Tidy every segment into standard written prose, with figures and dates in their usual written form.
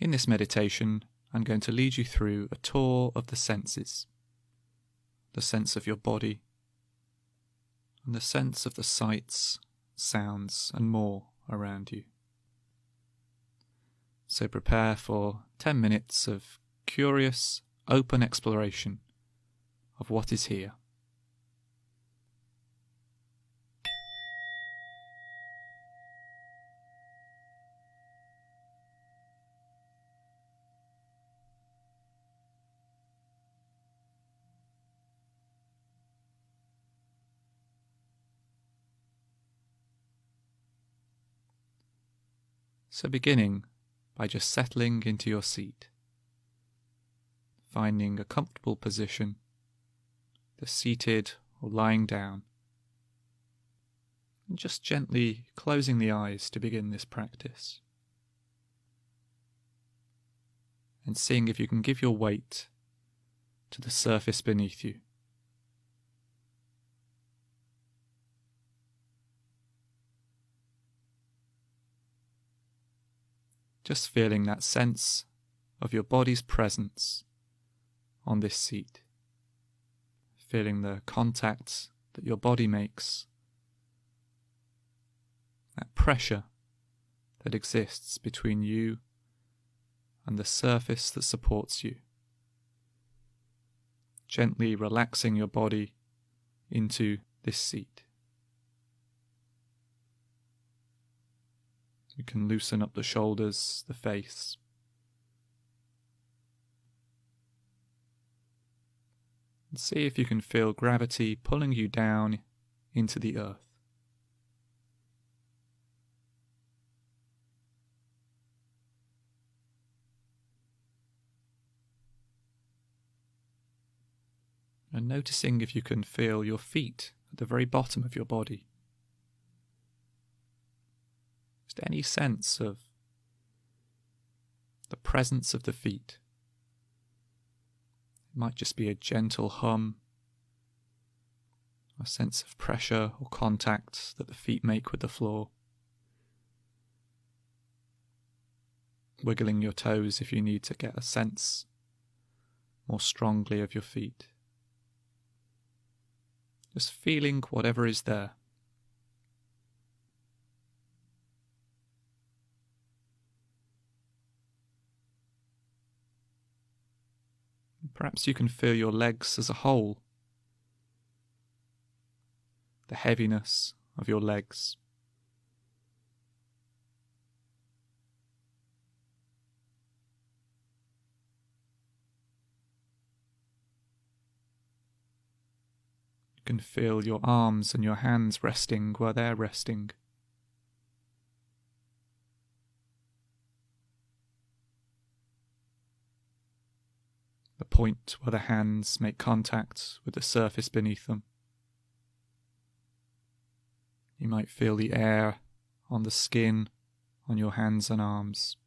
In this meditation, I'm going to lead you through a tour of the senses, the sense of your body, and the sense of the sights, sounds, and more around you. So prepare for 10 minutes of curious, open exploration of what is here. So beginning by just settling into your seat, finding a comfortable position, either seated or lying down, and just gently closing the eyes to begin this practice, and seeing if you can give your weight to the surface beneath you. Just feeling that sense of your body's presence on this seat. Feeling the contact that your body makes, that pressure that exists between you and the surface that supports you. Gently relaxing your body into this seat. You can loosen up the shoulders, the face. And see if you can feel gravity pulling you down into the earth. And noticing if you can feel your feet at the very bottom of your body. Just any sense of the presence of the feet. It might just be a gentle hum, a sense of pressure or contact that the feet make with the floor. Wiggling your toes if you need to get a sense more strongly of your feet. Just feeling whatever is there. Perhaps you can feel your legs as a whole, the heaviness of your legs. You can feel your arms and your hands resting where they're resting. The point where the hands make contact with the surface beneath them. You might feel the air on the skin on your hands and arms.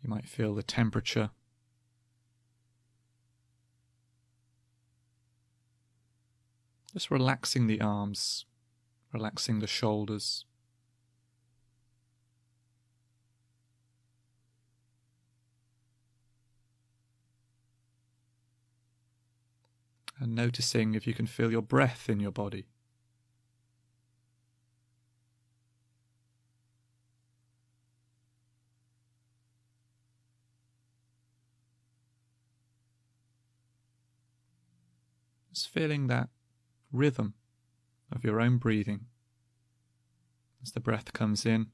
You might feel the temperature. Just relaxing the arms, relaxing the shoulders. And noticing if you can feel your breath in your body. Just feeling that rhythm of your own breathing as the breath comes in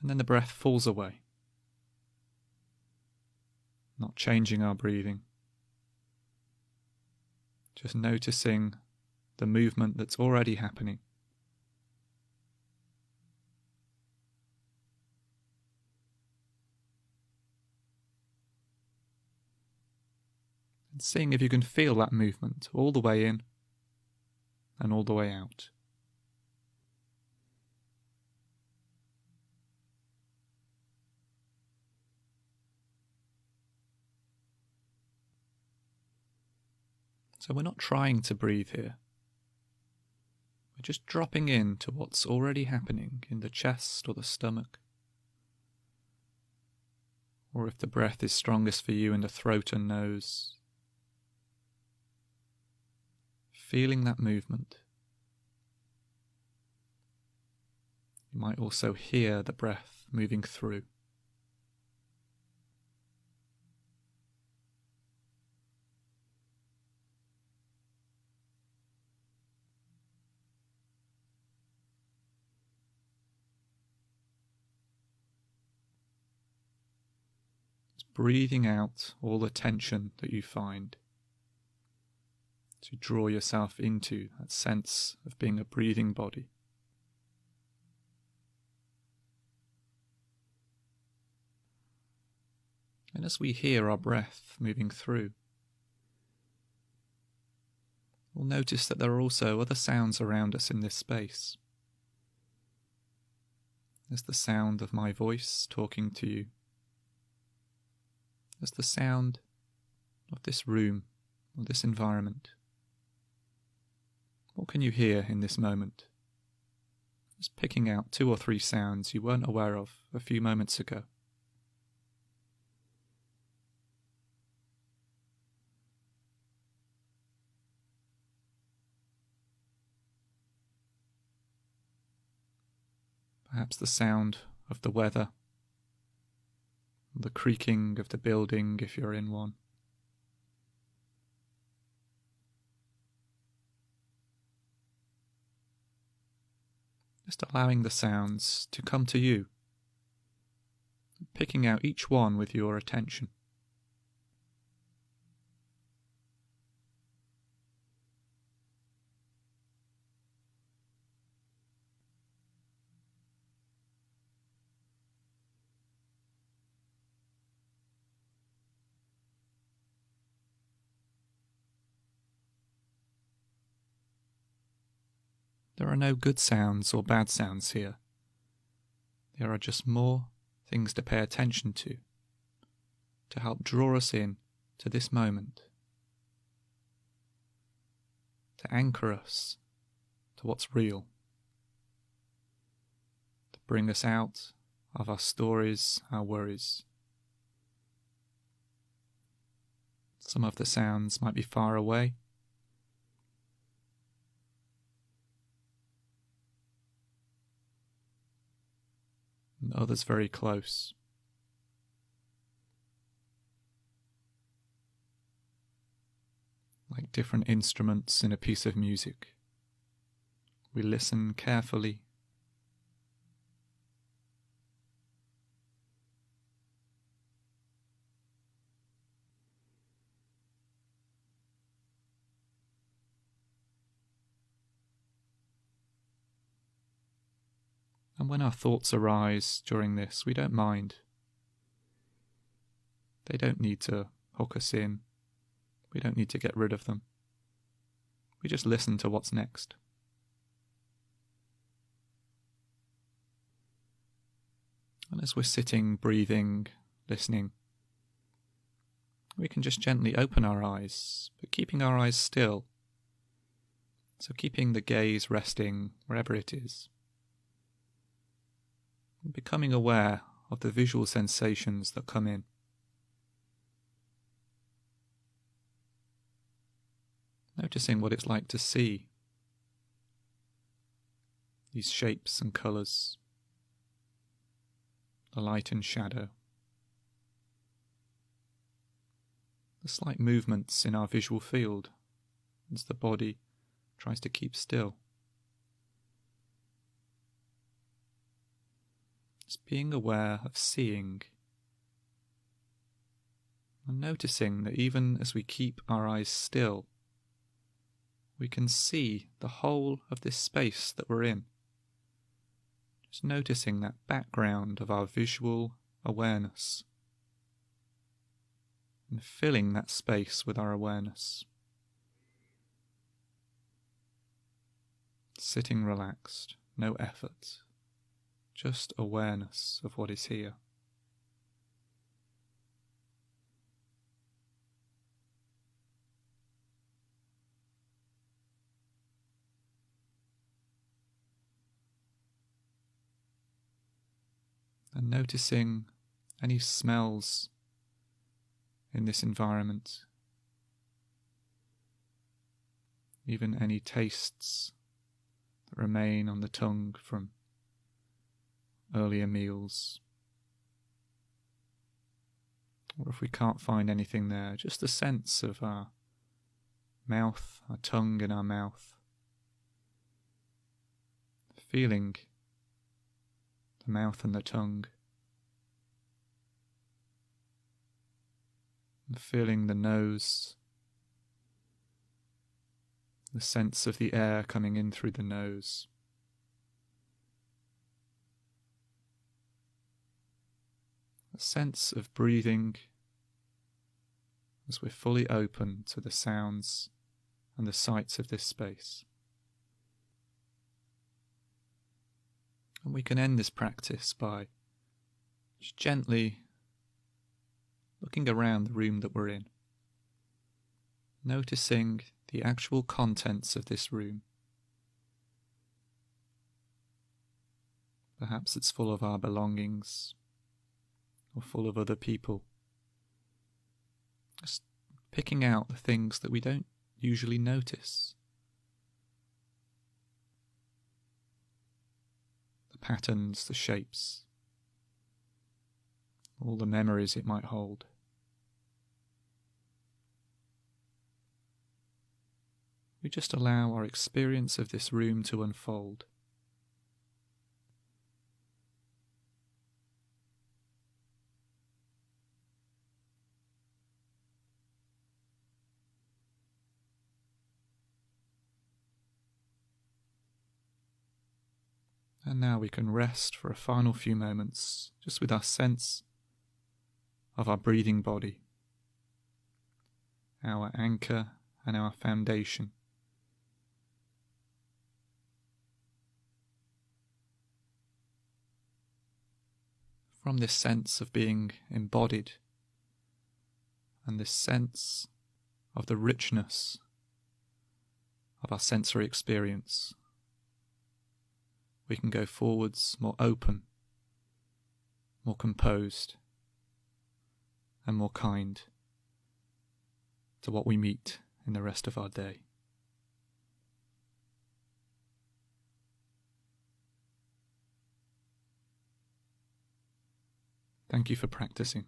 and then the breath falls away. Not changing our breathing. Just noticing the movement that's already happening. And seeing if you can feel that movement all the way in and all the way out. So we're not trying to breathe here. We're just dropping into what's already happening in the chest or the stomach, or if the breath is strongest for you in the throat and nose. Feeling that movement. You might also hear the breath moving through. Breathing out all the tension that you find, to draw yourself into that sense of being a breathing body. And as we hear our breath moving through, we'll notice that there are also other sounds around us in this space. There's the sound of my voice talking to you. There's the sound of this room or this environment. What can you hear in this moment? Just picking out 2 or 3 sounds you weren't aware of a few moments ago. Perhaps the sound of the weather, the creaking of the building if you're in one. Just allowing the sounds to come to you, picking out each one with your attention. There are no good sounds or bad sounds here. There are just more things to pay attention to help draw us in to this moment, to anchor us to what's real, to bring us out of our stories, our worries. Some of the sounds might be far away, and others very close. Like different instruments in a piece of music. We listen carefully. And when our thoughts arise during this, we don't mind. They don't need to hook us in. We don't need to get rid of them. We just listen to what's next. And as we're sitting, breathing, listening, we can just gently open our eyes, but keeping our eyes still. So keeping the gaze resting wherever it is. And becoming aware of the visual sensations that come in. Noticing what it's like to see these shapes and colours, the light and shadow, the slight movements in our visual field as the body tries to keep still. Just being aware of seeing and noticing that even as we keep our eyes still, we can see the whole of this space that we're in. Just noticing that background of our visual awareness and filling that space with our awareness. Sitting relaxed, no effort, just awareness of what is here. and noticing any smells in this environment, even any tastes that remain on the tongue from earlier meals. Or if we can't find anything there, just a sense of our mouth, our tongue in our mouth, feeling the mouth and the tongue, and feeling the nose, the sense of the air coming in through the nose. A sense of breathing as we're fully open to the sounds and the sights of this space. And we can end this practice by just gently looking around the room that we're in, noticing the actual contents of this room. Perhaps it's full of our belongings or full of other people. Just picking out the things that we don't usually notice. The patterns, the shapes, all the memories it might hold. We just allow our experience of this room to unfold. And now we can rest for a final few moments, just with our sense of our breathing body, our anchor and our foundation. From this sense of being embodied and this sense of the richness of our sensory experience, we can go forwards more open, more composed, and more kind to what we meet in the rest of our day. Thank you for practicing.